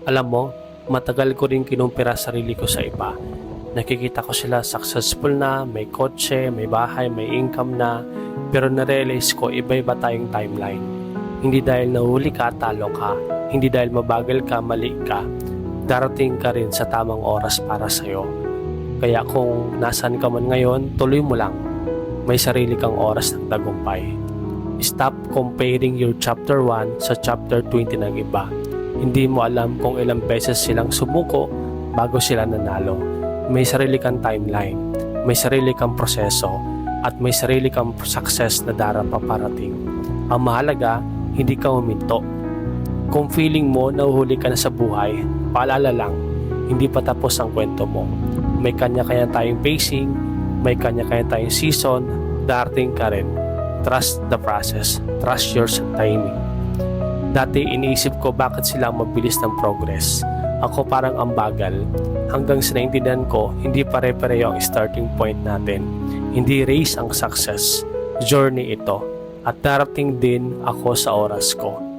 Alam mo, matagal ko rin kinumpira sarili ko sa iba. Nakikita ko sila successful na, may kotse, may bahay, may income na, pero narealize ko iba-iba tayong timeline. Hindi dahil nahuli ka, talo ka. Hindi dahil mabagal ka, mali ka. Darating ka rin sa tamang oras para sa'yo. Kaya kung nasan ka man ngayon, tuloy mo lang. May sarili kang oras ng tagumpay. Stop comparing your chapter 1 sa chapter 20 ng iba. Hindi mo alam kung ilang beses silang sumuko bago sila nanalo. May sarili kang timeline, may sarili kang proseso, at may sarili kang success na paparating. Ang mahalaga, hindi ka huminto. Kung feeling mo nahuhuli ka na sa buhay, paalala lang, hindi pa tapos ang kwento mo. May kanya-kanya tayong pacing, may kanya-kanya tayong season, darating ka rin. Trust the process, trust your timing. Dati iniisip ko bakit sila mabilis ng progress. Ako parang ang bagal. Hanggang sa naintindihan ko, hindi pare-pareho ang starting point natin. Hindi race ang success. Journey ito. At darating din ako sa oras ko.